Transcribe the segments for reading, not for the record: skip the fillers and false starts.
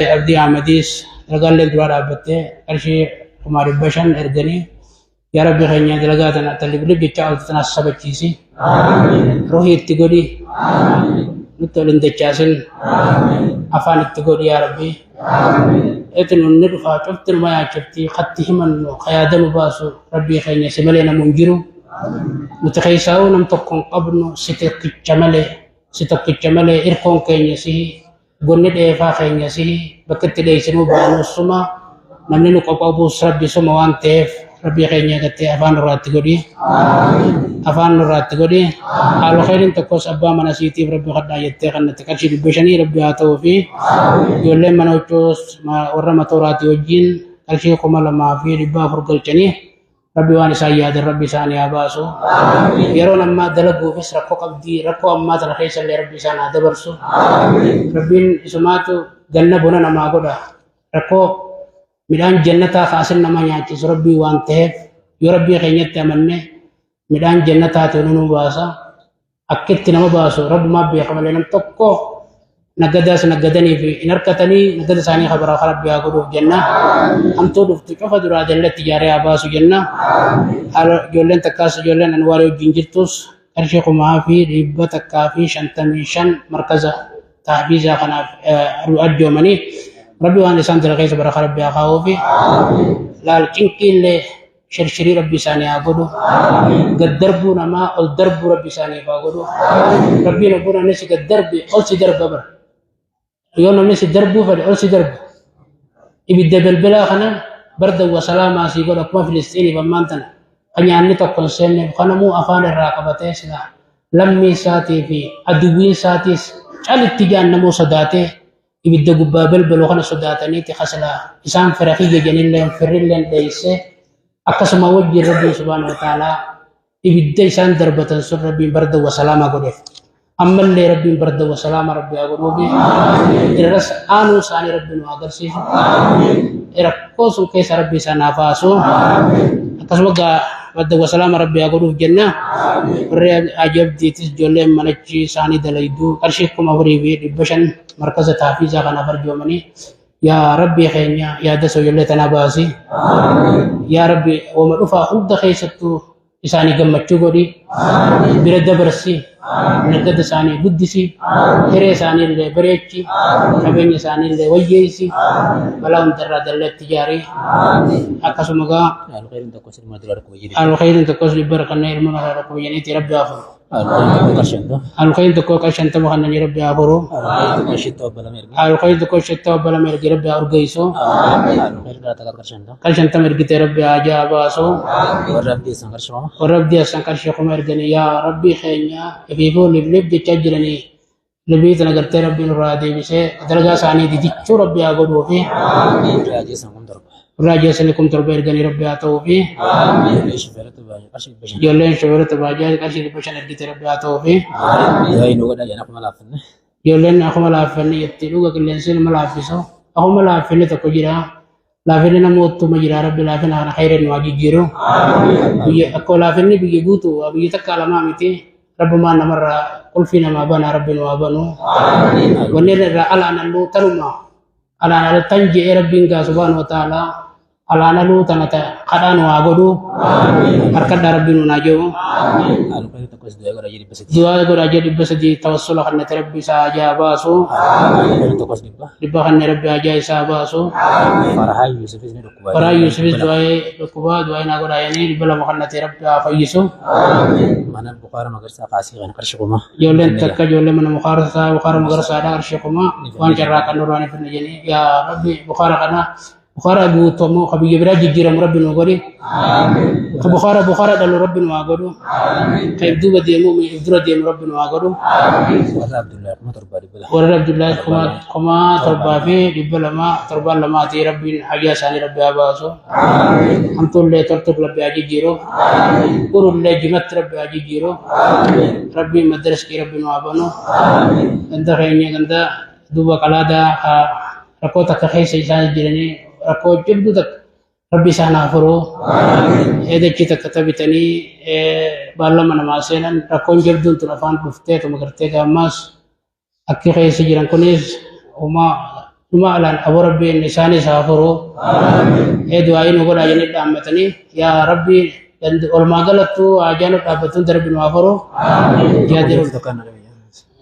abdii Ahmadiis dalagaalee duraa dhaabbattee qarshii 500 erganii yaa Rabbi keenya dalagaa tana taliblib jecha alta tana sabachiisi ruhii itti godhi nutti ol hin dachaasin afaan itti godhi yaa Rabbi etin inni dhufaa cuftin ma yaachifti khatti himannu qayaadanu baasu Rabbi keenya si malee namu hin jiru nuti keessaa'uu nam tokkon qabnu si tokkicha malee irkoon keenya si gonni dheefaa keenya si bakka itti dheeysinuu baanusuma namni nu qoqobuus Rabbi suma waan ta'eef Rabbi keenya gattee afaan nurraatti godhi haalu khairin tokkos abbaa mana siitiif Rabbi kadhaa jettee kannatti qarshii 500 Rabbi haa ta'uu fi ijoolleen mana huccuus warra matooraati wajjin qarshii 2,400 galchanii Rabbi waan isaan yaadan Rabbi isaanii haa baasu yeroo ammaa dalaguufis rakkoo qabdii rakkoo ammaa tana keessa illee Rabbi isaan haa dabarsu Rabbiin isumaatu ganna bona namaa godha rakkoo midhaan jannataa kaasin nama nyaachisu Rabbii waan ta'eef yoo Rabbii keenyatti amanne midhaan jannataatu nu baasa akkitti nama baasu Rabbumaa beeka malee nam tokko nagadaas nagadanii fi in harkatanii nagada isaanii khabara Rabbii haa godhuuf jenna hamtuu dhuftu cufa duraa dallatti ijaaree haa baasu jenna ijoolleen takkaas ijoolleen anwaarii wajjin jirtus qarshii 1,155 markaza tahbiizaa kanaaf arjoomanii Rabbi waan isaan dalagaysa baraka Rabbi haa kaa'uufi laal cinqiillee shirshiri Rabbi isaanii haa godhu gaddarbuu namaa ol darbuu Rabbi isaanii haa godhu Rabbiin obbuna inni si gaddarbi ol si darba bara yoo namni si darbuu fedhe ol si darba ibidda bilbilaa kana barda wa salaamaa sii godhu akkuma Filistiiniif ammaan tana kan nyaanni tokko hin seenne kanamuu afaan irraa qabatee sila lammii isaatii fi aduwwiin isaatiis calitti jaannamuu sodaatee ibidda gubbaa balbaloo kana sodaataniiti khasla isaan fira kiyya jenilleen firrilleen dheeyse akkasuma wajjin Rabbii subhaanahu wa ta'aalaa ibidda isaan darbatan sun Rabbiin barda wa salaamaa godheef ammallee Rabbiin barda wa salaamaa Rabbi haa godhuufi irras aanuu isaanii Rabbi nu agarsiisu rakkoo sun keessa Rabbi isaan haa baasu akkasuma barda wa salaamaa Rabbi haa godhuuf jenna warri ajabdiitis ijoolleen manachi isaanii dalayduu qarshii 4,500 markaza tahfiizaa kanaaf arjoomanii yaa Rabbi keenya yaada ijoollee tanaa baasi yaa Rabbi wama dhufaa hunda keessattuu isaanii gammachuu godhi bira dabarsi nagada isaanii guddisi hiree isaanii illee bareechi qabeenya isaanii illee wayyeessi balaa hundarraa dalleetti ijaarii akkasuma gaa alkhairin tokkos dhibba kanneen ilma maraa rakkoo biyyaniiti Rabbi haa furu alkhairin tokko qarshantama kanneen Rabbi haa furu alkhairin tokko shittoo obbalame ergi Rabbi haa urgeessu qarshantama ergitee Rabbi haa jaa baasu warra abdii asan qarshii kuma erganii yaa Rabbi keenya ifiifuu liblib jechaa jiranii libii tana gartee Rabbiin irraa deebisee dalagaa isaanii didichuu Rabbi haa godhuufi raajiyasanikum torba erganii Rabbi haa ta'uufi ijoolleen shoferota baajaa qarshii 500 ergite Rabbi haa ta'uufi ijoolleen akkuma laaffanne jettee dhuga qilleensiin ma laaffisu akkuma laaffinne tokko jira laafinni namoottuma jira Rabbi laafina kana khairin waa jijjiiru akkoo laafinni biyya guutu biyya takka lamaa miti Rabbumaan namarraa qulfii namaa bana Rabbiin waa banu wanni irraa alaanalluu tanuma alaanaltan je'ee Rabbiin gaa subhaanahu wa ta'aalaa alaanaluu tanata kadhaan waa godhu harkadhaa Rabbiin unaa jiru du'aa godhaa jee 300 tawassula kannate Rabbi isaa ajaa baasu dhibba kannee Rabbi ajaa isaa baasu faraa Yuusufis du'aa dhukkubaa du'aa naa godhaa yanii 200 kannate Rabbi haa fayyisu ijoolleen takka ijoollee mana Bukaara magarsaadhaa qarshii 1,000 waan carraa kan nurraan ifne jenii yaa Rabbi Bukaara kana Bukhara guutumu kabiyya biraa jijjiiramu Rabbi nu godhi Bukhara dhalu Rabbi nu haa godhu ka ibduuba deemu ibdura deemu Rabbi nu haa godhu warra Abdullaahi 7,272 Rabbiin hajaa isaanii Rabbi haa baasu hamtuullee toltuuf Rabbi haa jijjiiru urullee jimatti Rabbi haa jijjiiru Rabbiin madraskii Rabbi nu haa banu ganda keenya ganda duuba qalaadaa rakkoo takka keessa isaan jiranii rakkoo jabduu takka Rabbi isaan haa furu eedachi takka taphatanii baallama namaa seenan rakkoon jabduun tun afaan dhuftee tuma gartee gaammaas akki keessa jiran kunis uma ثم على أبو ربي النسان سافروا دعائي نقول أجنب دامتني يا ربي ولما قلتوا أجانب أبتون درب المعفروا جادر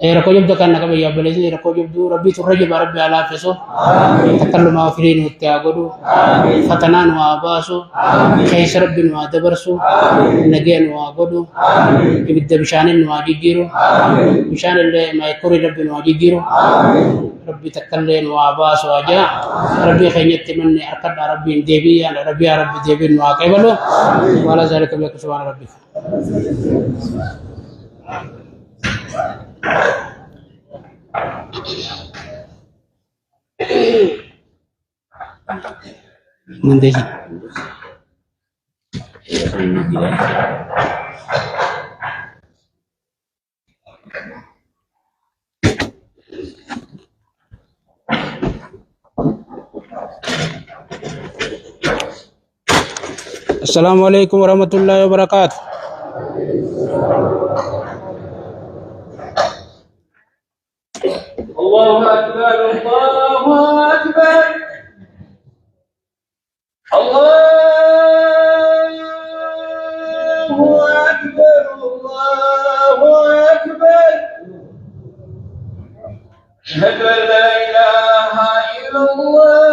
ركو جبدو كان نكبي يا بليزي ركو جبدو ربي ترجب ربي على فسو تكلم أفرين وتأجدو فتنان واباسو كيس ربي وادبرسو نجين وأجدو يبدأ بشان واجيجيرو بشان اللي ما يكوري ربي واجيجيرو ربي تكلم واباسو أجا ربي خينيت مني أركض ربي ديبي أنا ربي ديبي واقبله ولا ذلك بيك سبحان ربي Mendezi. Assalamualaikum warahmatullahi wabarakatuh. Allahu Akbar, Allahu Akbar. Allahu Akbar, Allahu Akbar. Ashhadu an la ilaha illallah.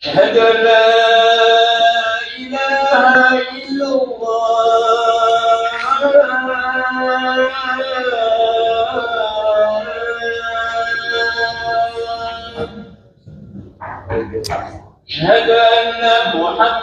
Ashhadu an la أشهد أن محمدا